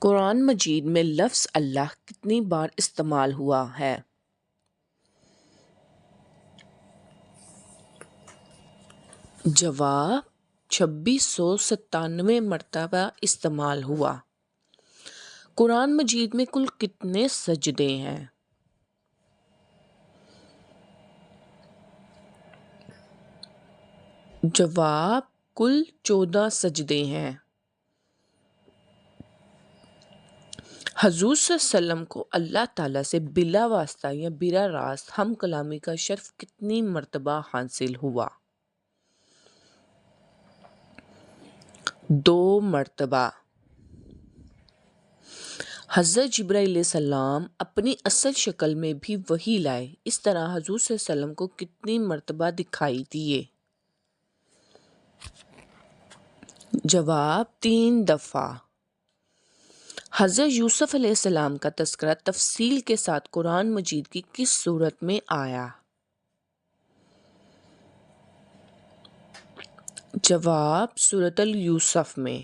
قرآن مجید میں لفظ اللہ کتنی بار استعمال ہوا ہے؟ جواب 2697 مرتبہ استعمال ہوا۔ قرآن مجید میں کل کتنے سجدے ہیں؟ جواب کل 14 سجدے ہیں۔ حضور صلی اللہ علیہ وسلم کو اللہ تعالیٰ سے بلا واسطہ یا براہ راست ہم کلامی کا شرف کتنی مرتبہ حاصل ہوا؟ 2 مرتبہ۔ حضرت جبرائیل علیہ السلام اپنی اصل شکل میں بھی وحی لائے، اس طرح حضور صلی اللہ علیہ وسلم کو کتنی مرتبہ دکھائی دیے؟ جواب 3 دفعہ۔ حضرت یوسف علیہ السلام کا تذکرہ تفصیل کے ساتھ قرآن مجید کی کس سورت میں آیا؟ جواب سورۃ یوسف میں۔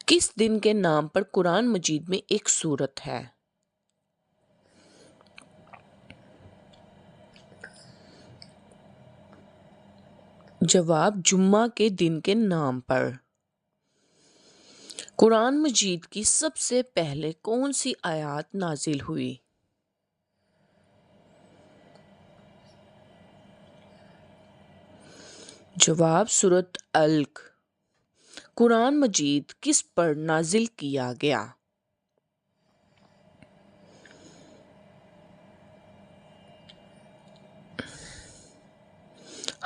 کس دن کے نام پر قرآن مجید میں ایک سورت ہے؟ جواب جمعہ کے دن کے نام پر۔ قرآن مجید کی سب سے پہلے کون سی آیات نازل ہوئی؟ جواب سورۃ الق۔ قرآن مجید کس پر نازل کیا گیا؟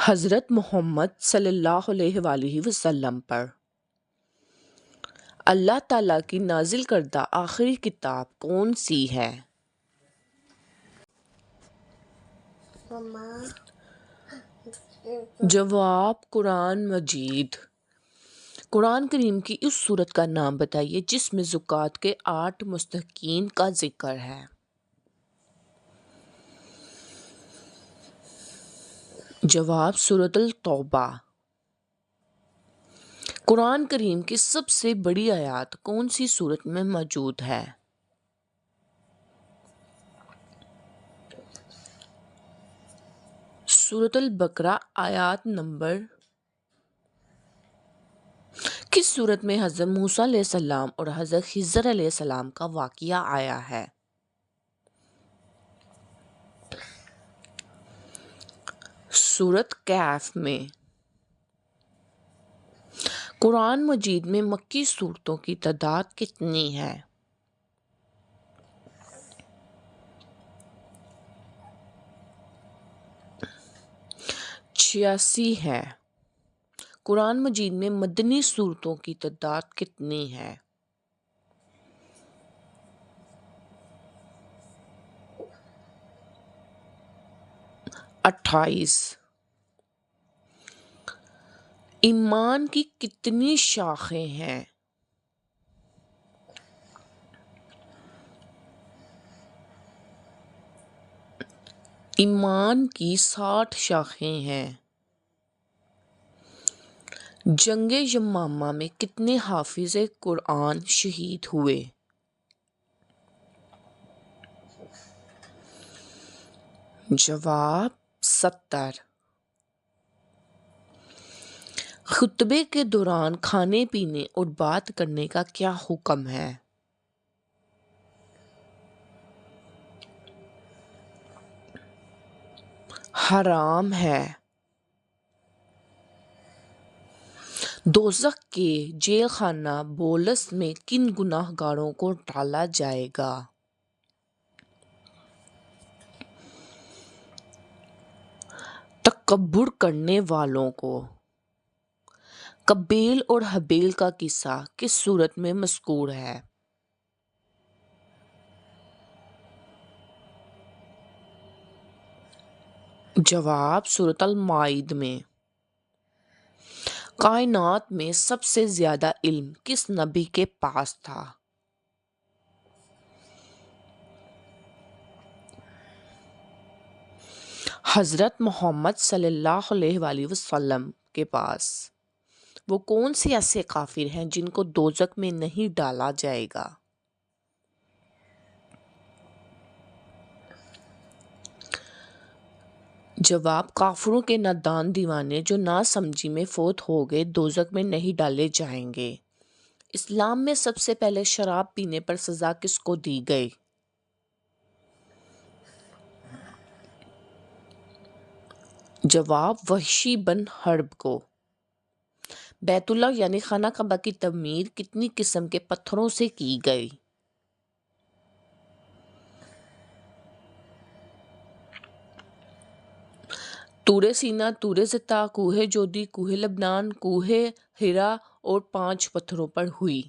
حضرت محمد صلی اللہ علیہ وآلہ وسلم پر۔ اللہ تعالیٰ کی نازل کردہ آخری کتاب کون سی ہے؟ جواب قرآن مجید۔ قرآن کریم کی اس سورت کا نام بتائیے جس میں زکوٰۃ کے 8 مستحقین کا ذکر ہے۔ جواب سورۃ التوبہ۔ قرآن کریم کی سب سے بڑی آیات کون سی سورت میں موجود ہے؟ سورۃ البقرہ آیات نمبر۔ کس سورت میں حضرت موسیٰ علیہ السلام اور حضرت خضر علیہ السلام کا واقعہ آیا ہے؟ سورۃ کہف میں۔ قرآن مجید میں مکی سورتوں کی تعداد کتنی ہے؟ چھیاسی ہے۔ قرآن مجید میں مدنی سورتوں کی تعداد کتنی ہے؟ 28۔ ایمان کی کتنی شاخیں ہیں؟ ایمان کی 60 شاخیں ہیں۔ جنگ یمامہ میں کتنے حافظ قرآن شہید ہوئے؟ جواب 70۔ خطبے کے دوران کھانے پینے اور بات کرنے کا کیا حکم ہے؟ حرام ہے۔ دوزخ کے جیل خانہ بولس میں کن گناہ گاروں کو ڈالا جائے گا؟ تکبر کرنے والوں کو۔ قابیل اور حابیل کا قصہ کس سورت میں مذکور ہے؟ جواب سورۃ المائدہ میں۔ کائنات میں سب سے زیادہ علم کس نبی کے پاس تھا؟ حضرت محمد صلی اللہ علیہ وآلہ وسلم کے پاس۔ وہ کون سے ایسے کافر ہیں جن کو دوزخ میں نہیں ڈالا جائے گا؟ جواب: کافروں کے نادان دیوانے جو نا سمجھی میں فوت ہو گئے دوزخ میں نہیں ڈالے جائیں گے۔ اسلام میں سب سے پہلے شراب پینے پر سزا کس کو دی گئی؟ جواب: وحشی بن حرب کو۔ بیت اللہ یعنی خانہ کعبہ کی تعمیر کتنی قسم کے پتھروں سے کی گئی؟ طور سینا، طور زتا، کوہ جودی، کوہ لبنان، کوہ ہرا اور 5 پتھروں پر ہوئی۔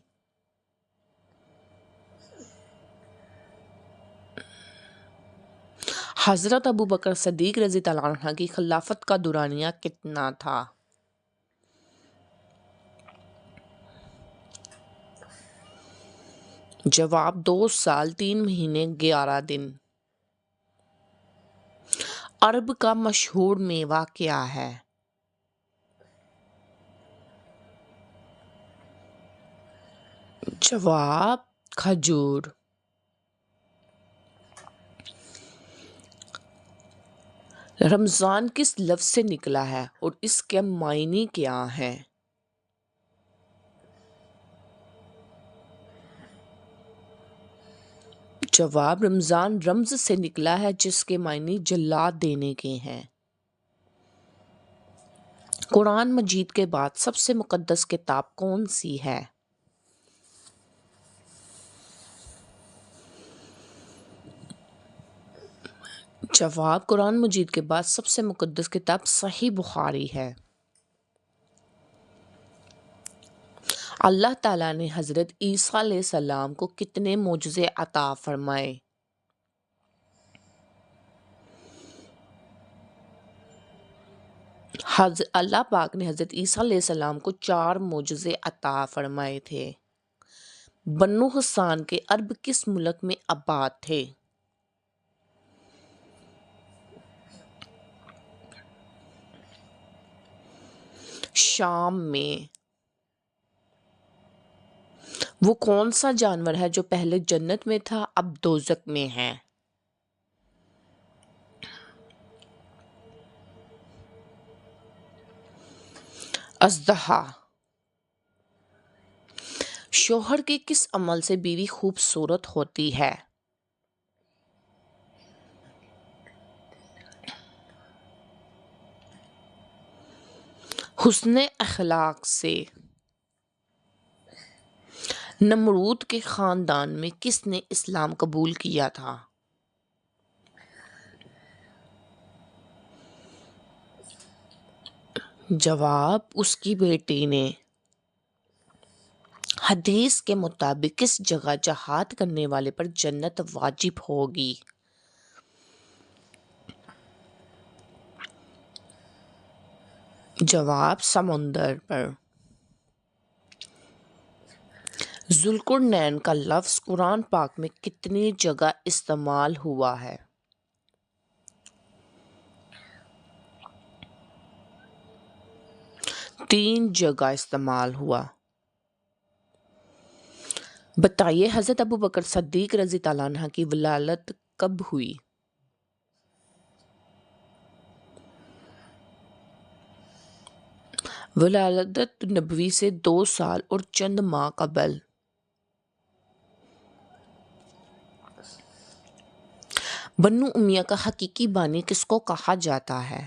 حضرت ابوبکر صدیق رضی اللہ عنہ کی خلافت کا دورانیہ کتنا تھا؟ جواب: 2 سال 3 مہینے 11 دن۔ عرب کا مشہور میوہ کیا ہے؟ جواب: کھجور۔ رمضان کس لفظ سے نکلا ہے اور اس کے معنی کیا ہیں؟ جواب: رمضان رمز سے نکلا ہے جس کے معنی جلاد دینے کے ہیں۔ قرآن مجید کے بعد سب سے مقدس کتاب کون سی ہے؟ جواب: قرآن مجید کے بعد سب سے مقدس کتاب صحیح بخاری ہے۔ اللہ تعالیٰ نے حضرت عیسیٰ علیہ السلام کو کتنے معجزے عطا فرمائے؟ اللہ پاک نے حضرت عیسیٰ علیہ السلام کو 4 معجزے عطا فرمائے تھے۔ بنو حسان کے عرب کس ملک میں آباد تھے؟ شام میں۔ وہ کون سا جانور ہے جو پہلے جنت میں تھا اب دوزخ میں ہے؟ اژدہا۔ شوہر کے کس عمل سے بیوی خوبصورت ہوتی ہے؟ حسن اخلاق سے۔ نمرود کے خاندان میں کس نے اسلام قبول کیا تھا؟ جواب: اس کی بیٹی نے۔ حدیث کے مطابق کس جگہ جہاد کرنے والے پر جنت واجب ہوگی؟ جواب: سمندر پر۔ ذوالقرنین کا لفظ قرآن پاک میں کتنی جگہ استعمال ہوا ہے؟ 3 جگہ استعمال ہوا۔ بتائیے حضرت ابوبکر صدیق رضی اللہ عنہ کی ولادت کب ہوئی؟ ولادت نبوی سے 2 سال اور چند ماہ قبل۔ بنو امیہ کا حقیقی بانی کس کو کہا جاتا ہے؟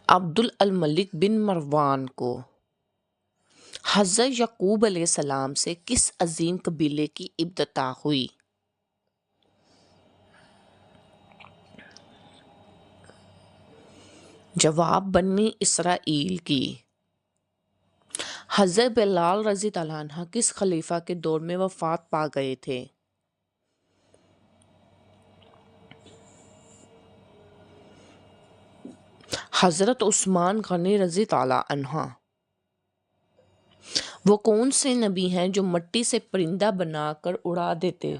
عبد الملک بن مروان کو۔ حضرت یعقوب علیہ السلام سے کس عظیم قبیلے کی ابتدا ہوئی؟ جواب: بنی اسرائیل کی۔ حضرت بلال رضی اللہ عنہ کس خلیفہ کے دور میں وفات پا گئے تھے؟ حضرت عثمان غنی رضی اللہ عنہ۔ وہ کون سے نبی ہیں جو مٹی سے پرندہ بنا کر اڑا دیتے؟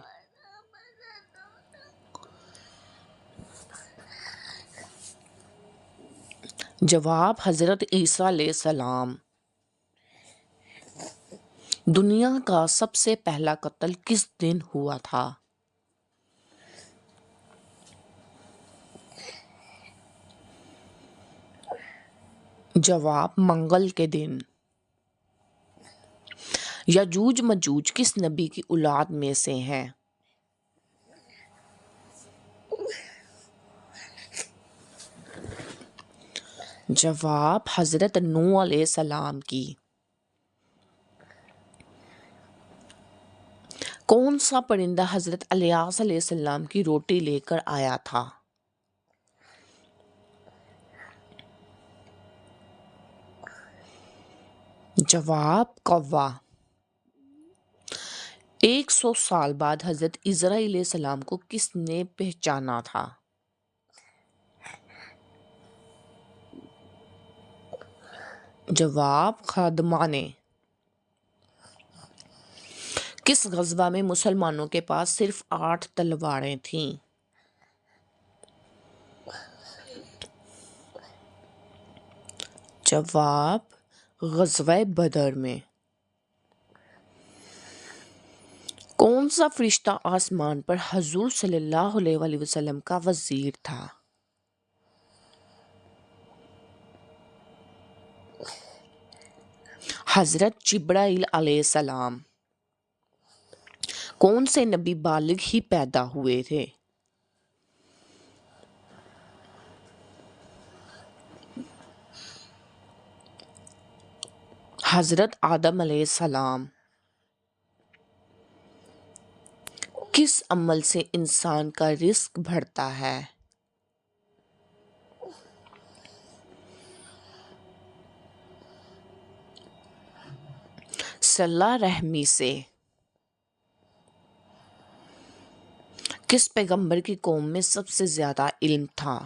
جواب حضرت عیسیٰ علیہ السلام۔ دنیا کا سب سے پہلا قتل کس دن ہوا تھا؟ جواب منگل کے دن۔ یاجوج ماجوج کس نبی کی اولاد میں سے ہیں؟ جواب حضرت نوح علیہ السلام کی۔ کون سا پرندہ حضرت الیاس علیہ السلام کی روٹی لے کر آیا تھا؟ جواب کوا۔ 100 سال بعد حضرت عزرا علیہ السلام کو کس نے پہچانا تھا؟ جواب خادمہ نے۔ کس غزوہ میں مسلمانوں کے پاس صرف 8 تلواریں تھیں؟ جواب غزوہ بدر میں۔ کون سا فرشتہ آسمان پر حضور صلی اللہ علیہ وآلہ وسلم کا وزیر تھا؟ حضرت جبرائیل علیہ السلام۔ کون سے نبی بالغ ہی پیدا ہوئے تھے؟ حضرت آدم علیہ السلام۔ کس عمل سے انسان کا رزق بڑھتا ہے؟ صلہ رحمی سے۔ کس پیغمبر کی قوم میں سب سے زیادہ علم تھا؟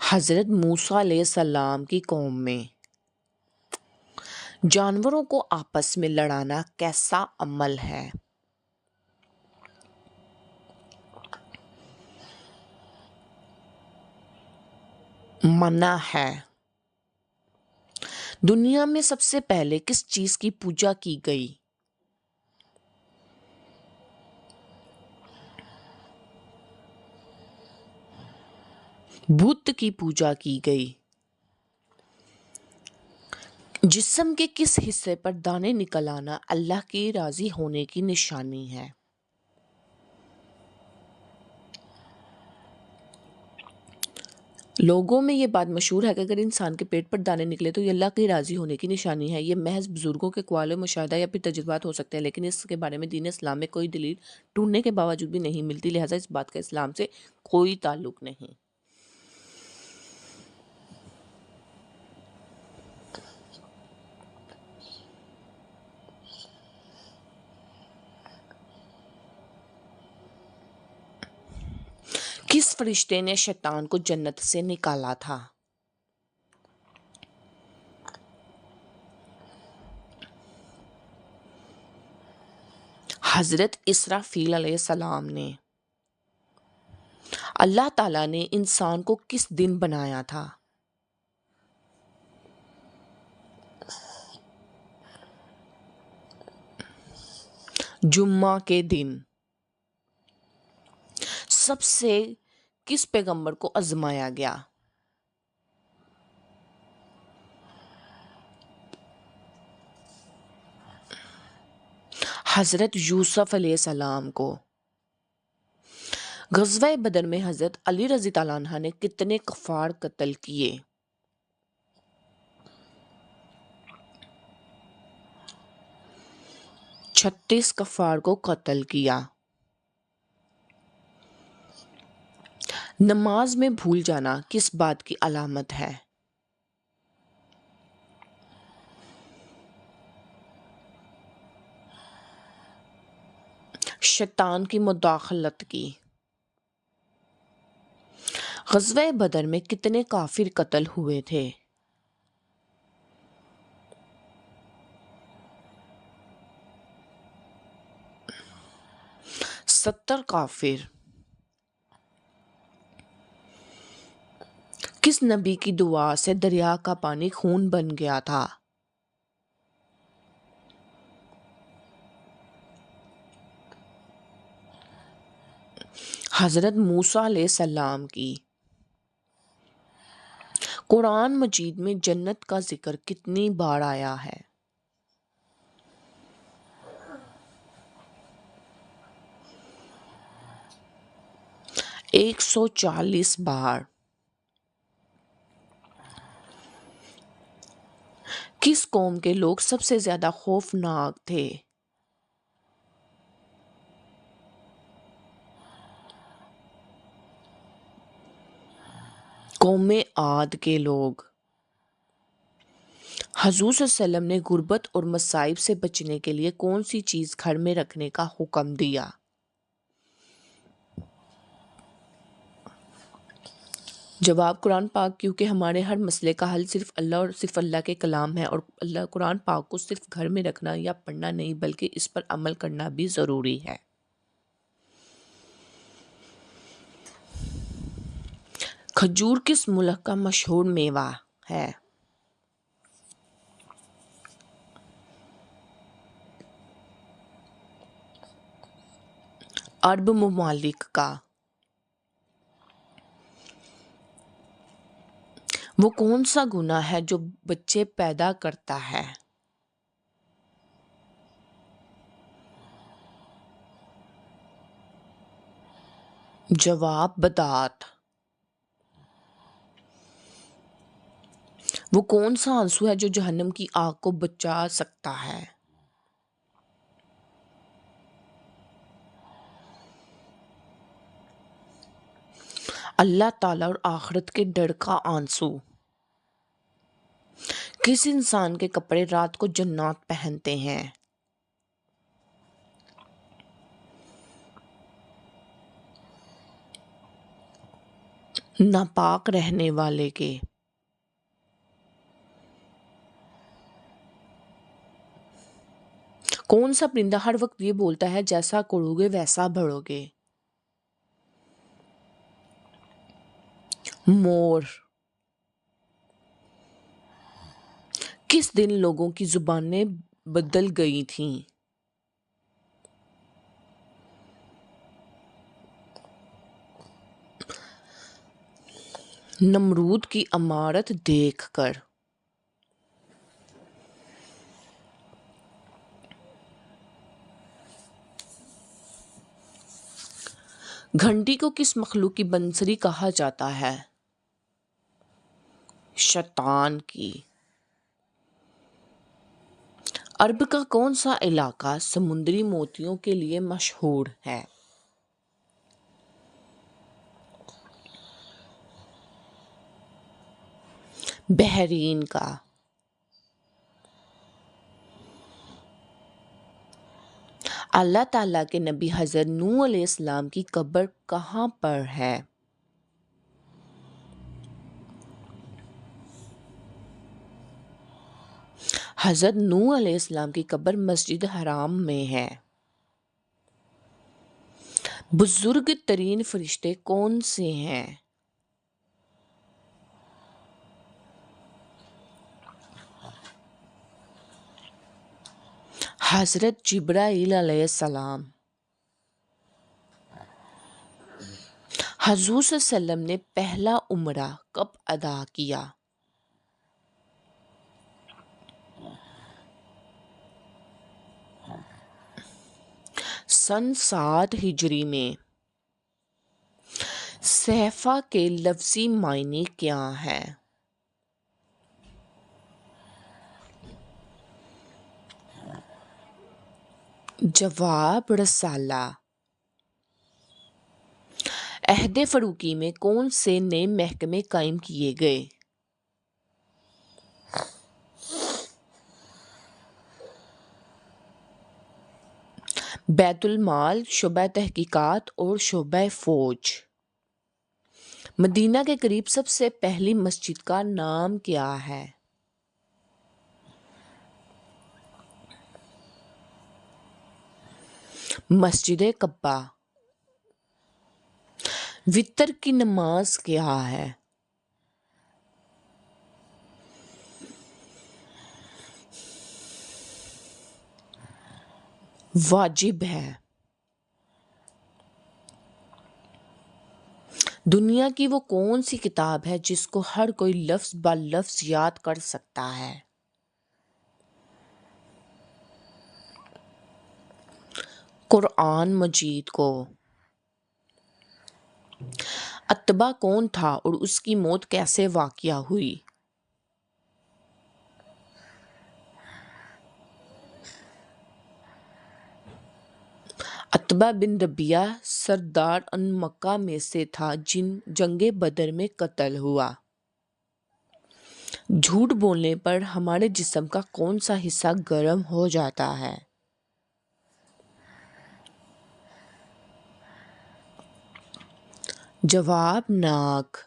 حضرت موسیٰ علیہ السلام کی قوم میں۔ جانوروں کو آپس میں لڑانا کیسا عمل ہے؟ منع ہے۔ دنیا میں سب سے پہلے کس چیز کی پوجا کی گئی؟ بت کی پوجا کی گئی۔ جسم کے کس حصے پر دانے نکل آنا اللہ کی راضی ہونے کی نشانی ہے؟ لوگوں میں یہ بات مشہور ہے کہ اگر انسان کے پیٹ پر دانے نکلے تو یہ اللہ کی راضی ہونے کی نشانی ہے۔ یہ محض بزرگوں کے اقوال و مشاہدہ یا پھر تجربات ہو سکتے ہیں، لیکن اس کے بارے میں دین اسلام میں کوئی دلیل ڈھونڈنے کے باوجود بھی نہیں ملتی، لہٰذا اس بات کا اسلام سے کوئی تعلق نہیں۔ کس فرشتے نے شیطان کو جنت سے نکالا تھا؟ حضرت اسرافیل علیہ السلام نے۔ اللہ تعالیٰ نے انسان کو کس دن بنایا تھا؟ جمعہ کے دن۔ سب سے کس پیغمبر کو آزمایا گیا؟ حضرت یوسف علیہ السلام کو۔ غزوہ بدر میں حضرت علی رضی اللہ عنہ نے کتنے کفار قتل کیے؟ 36 کفار کو قتل کیا۔ نماز میں بھول جانا کس بات کی علامت ہے؟ شیطان کی مداخلت کی۔ غزوہ بدر میں کتنے کافر قتل ہوئے تھے؟ 70 کافر کس نبی کی دعا سے دریا کا پانی خون بن گیا تھا؟ حضرت موسیٰ علیہ السلام کی۔ قرآن مجید میں جنت کا ذکر کتنی بار آیا ہے؟ 140 بار۔ کس قوم کے لوگ سب سے زیادہ خوفناک تھے؟ قوم عاد کے لوگ۔ حضور صلی اللہ علیہ وسلم نے غربت اور مصائب سے بچنے کے لیے کون سی چیز گھر میں رکھنے کا حکم دیا؟ جواب قرآن پاک، کیونکہ ہمارے ہر مسئلے کا حل صرف اللہ اور صرف اللہ کے کلام ہے، اور اللہ قرآن پاک کو صرف گھر میں رکھنا یا پڑھنا نہیں بلکہ اس پر عمل کرنا بھی ضروری ہے۔ کھجور کس ملک کا مشہور میوہ ہے؟ عرب ممالک کا۔ وہ کون سا گناہ ہے جو بچے پیدا کرتا ہے؟ جواب بدعت۔ وہ کون سا آنسو ہے جو جہنم کی آگ کو بچا سکتا ہے؟ اللہ تعالیٰ اور آخرت کے ڈر کا آنسو۔ کس انسان کے کپڑے رات کو جنات پہنتے ہیں؟ ناپاک رہنے والے کے۔ کون سا پرندہ ہر وقت یہ بولتا ہے جیسا کوڑو گے ویسا بڑھو گے؟ مور۔ کس دن لوگوں کی زبانیں بدل گئی تھیں؟ نمرود کی عمارت دیکھ کر۔ گھنٹی کو کس مخلوق کی بنسری کہا جاتا ہے؟ شیطان کی۔ عرب کا کون سا علاقہ سمندری موتیوں کے لیے مشہور ہے؟ بحرین کا۔ اللہ تعالیٰ کے نبی حضرت نوح علیہ السلام کی قبر کہاں پر ہے؟ حضرت نوح علیہ السلام کی قبر مسجد حرام میں ہے۔ بزرگ ترین فرشتے کون سے ہیں؟ حضرت جبرائیل علیہ السلام۔ حضور صلی اللہ علیہ وسلم نے پہلا عمرہ کب ادا کیا؟ سن 7 ہجری میں۔ صحیفہ کے لفظی معنی کیا ہے؟ جواب رسالہ۔ عہد فاروقی میں کون سے نئے محکمے قائم کیے گئے؟ بیت المال، شعبہ تحقیقات اور شعبہ فوج۔ مدینہ کے قریب سب سے پہلی مسجد کا نام کیا ہے؟ مسجد قباء۔ وطر کی نماز کیا ہے؟ واجب ہے۔ دنیا کی وہ کون سی کتاب ہے جس کو ہر کوئی لفظ بہ لفظ یاد کر سکتا ہے؟ قرآن مجید کو۔ اتبا کون تھا اور اس کی موت کیسے واقع ہوئی؟ اتبا بن ربیعہ سردار ان مکہ میں سے تھا جنگ بدر میں قتل ہوا۔ جھوٹ بولنے پر ہمارے جسم کا کون سا حصہ گرم ہو جاتا ہے؟ جواب ناک۔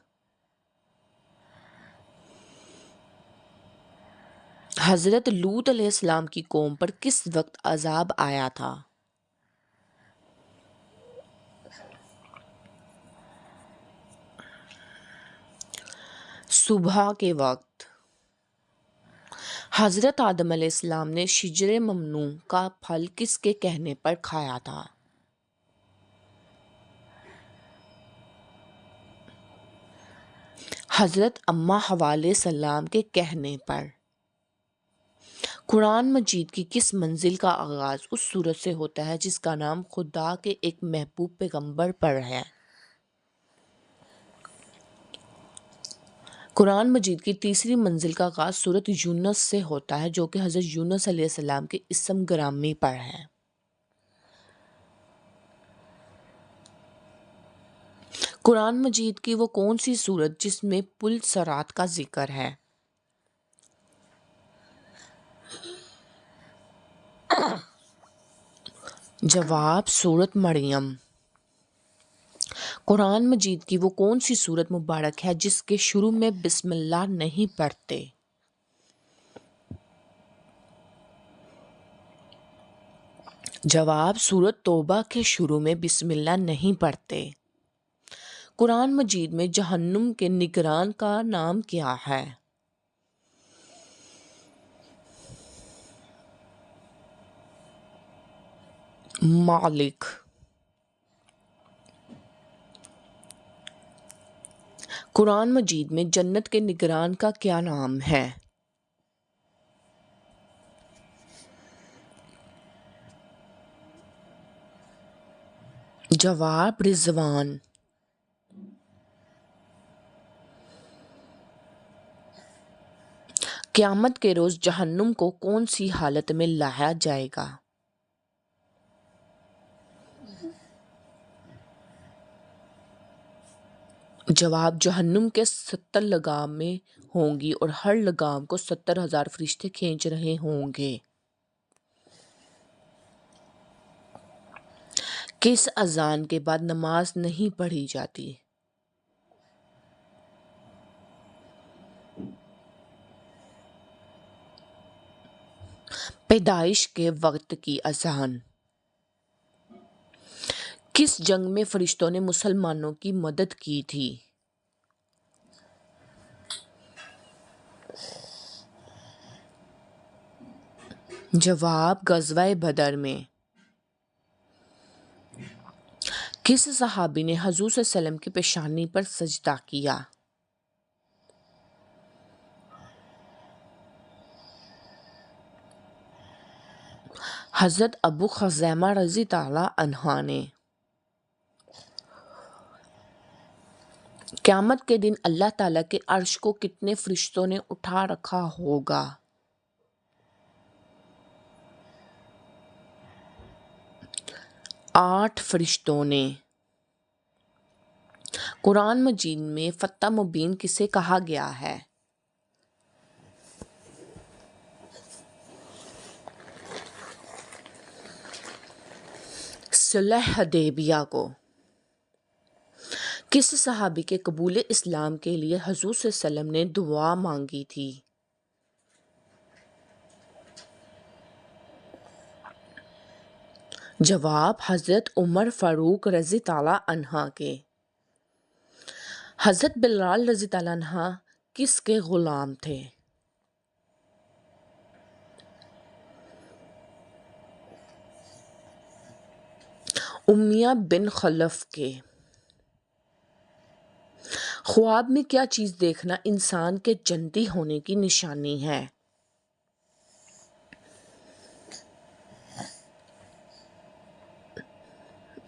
حضرت لوط علیہ السلام کی قوم پر کس وقت عذاب آیا تھا؟ صبح کے وقت۔ حضرت آدم علیہ السلام نے شجر ممنوع کا پھل کس کے کہنے پر کھایا تھا؟ حضرت اماں حوا علیہ السلام کے کہنے پر۔ قرآن مجید کی کس منزل کا آغاز اس سورت سے ہوتا ہے جس کا نام خدا کے ایک محبوب پیغمبر پر ہے؟ قرآن مجید کی تیسری منزل کا آغاز سورت یونس سے ہوتا ہے جو کہ حضرت یونس علیہ السلام کے اسم گرامی پر ہے۔ قرآن مجید کی وہ کون سی سورت جس میں پل صراط کا ذکر ہے؟ جواب سورت مریم۔ قرآن مجید کی وہ کون سی سورت مبارک ہے جس کے شروع میں بسم اللہ نہیں پڑھتے؟ جواب سورت توبہ کے شروع میں بسم اللہ نہیں پڑھتے۔ قرآن مجید میں جہنم کے نگران کا نام کیا ہے؟ مالک۔ قرآن مجید میں جنت کے نگران کا کیا نام ہے؟ جواب رضوان۔ قیامت کے روز جہنم کو کون سی حالت میں لایا جائے گا؟ جواب جہنم کے 70 لگامیں ہوں گی اور ہر لگام کو 70,000 فرشتے کھینچ رہے ہوں گے۔ کس اذان کے بعد نماز نہیں پڑھی جاتی؟ پیدائش کے وقت کی اذان۔ کس جنگ میں فرشتوں نے مسلمانوں کی مدد کی تھی؟ جواب غزوہ بدر میں۔ کس صحابی نے حضور صلی اللہ علیہ وسلم کی پیشانی پر سجدہ کیا؟ حضرت ابو خزیمہ رضی تعالی عنہ نے۔ قیامت کے دن اللہ تعالیٰ کے عرش کو کتنے فرشتوں نے اٹھا رکھا ہوگا؟ 8 فرشتوں نے۔ قرآن مجید میں فتح مبین کسے کہا گیا ہے؟ صلح حدیبیہ کو۔ کس صحابی کے قبول اسلام کے لیے حضور صلی اللہ علیہ وسلم نے دعا مانگی تھی؟ جواب حضرت عمر فاروق رضی تعالی عنہ کے۔ حضرت بلال رضی اللہ عنہ کس کے غلام تھے؟ امیہ بن خلف کے۔ خواب میں کیا چیز دیکھنا انسان کے جنتی ہونے کی نشانی ہے؟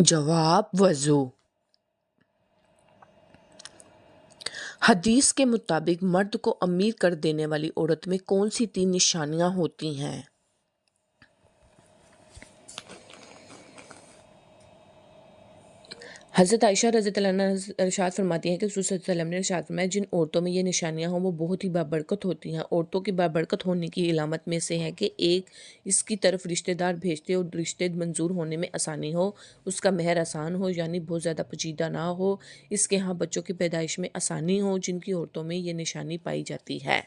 جواب وضو۔ حدیث کے مطابق مرد کو امیر کر دینے والی عورت میں کون سی 3 نشانیاں ہوتی ہیں؟ حضرت عائشہ رضی اللہ عنہا ارشاد فرماتی ہیں کہ رسول صلی اللہ علیہ وسلم نے ارشاد فرمایا جن عورتوں میں یہ نشانیاں ہوں وہ بہت ہی بابرکت ہوتی ہیں۔ عورتوں کی بابرکت ہونے کی علامت میں سے ہے کہ ایک اس کی طرف رشتہ دار بھیجتے اور رشتے منظور ہونے میں آسانی ہو، اس کا مہر آسان ہو یعنی بہت زیادہ پیچیدہ نہ ہو، اس کے ہاں بچوں کی پیدائش میں آسانی ہو، جن کی عورتوں میں یہ نشانی پائی جاتی ہے۔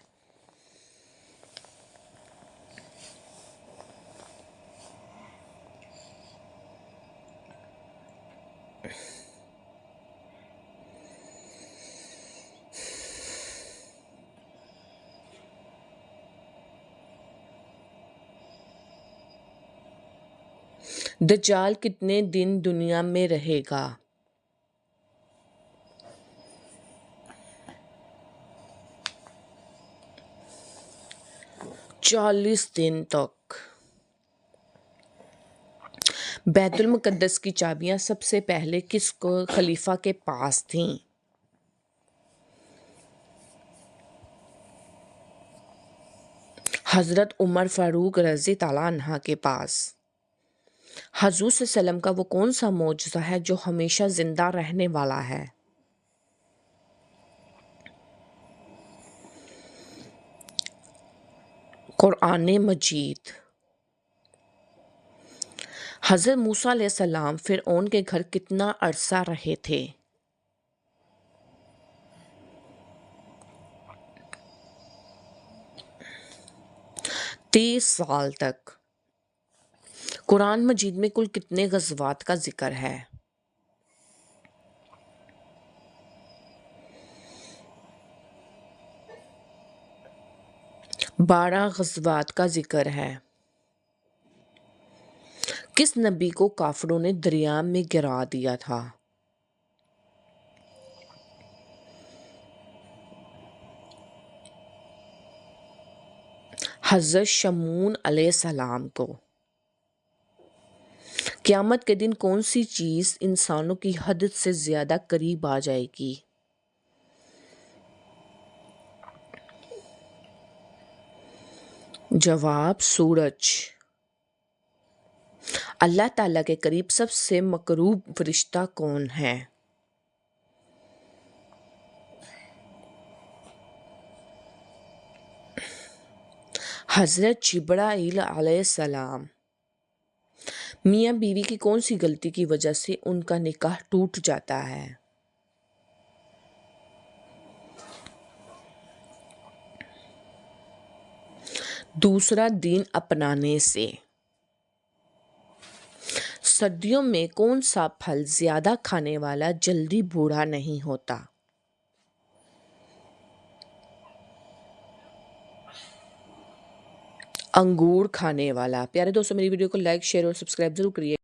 دجال کتنے دن دنیا میں رہے گا؟ 40 دن تک۔ بیت المقدس کی چابیاں سب سے پہلے کس کو خلیفہ کے پاس تھیں؟ حضرت عمر فاروق رضی اللہ عنہ کے پاس۔ حضور صلی اللہ علیہ وسلم کا وہ کون سا معجزہ ہے جو ہمیشہ زندہ رہنے والا ہے؟ قرآن مجید۔ حضرت موسیٰ علیہ السلام فرعون کے گھر کتنا عرصہ رہے تھے؟ 30 سال تک۔ قرآن مجید میں کل کتنے غزوات کا ذکر ہے؟ 12 غزوات کا ذکر ہے۔ کس نبی کو کافروں نے دریا میں گرا دیا تھا؟ حضرت شمعون علیہ السلام کو۔ قیامت کے دن کون سی چیز انسانوں کی حد سے زیادہ قریب آ جائے گی؟ جواب سورج۔ اللہ تعالیٰ کے قریب سب سے مقرب فرشتہ کون ہے؟ حضرت جبرائیل علیہ السلام۔ میاں بیوی کی کون سی غلطی کی وجہ سے ان کا نکاح ٹوٹ جاتا ہے؟ دوسرا دین اپنانے سے۔ سردیوں میں کون سا پھل زیادہ کھانے والا جلدی بوڑھا نہیں ہوتا؟ انگور کھانے والا۔ پیارے دوستوں میری ویڈیو کو لائک شیئر اور سبسکرائب ضرور کریے۔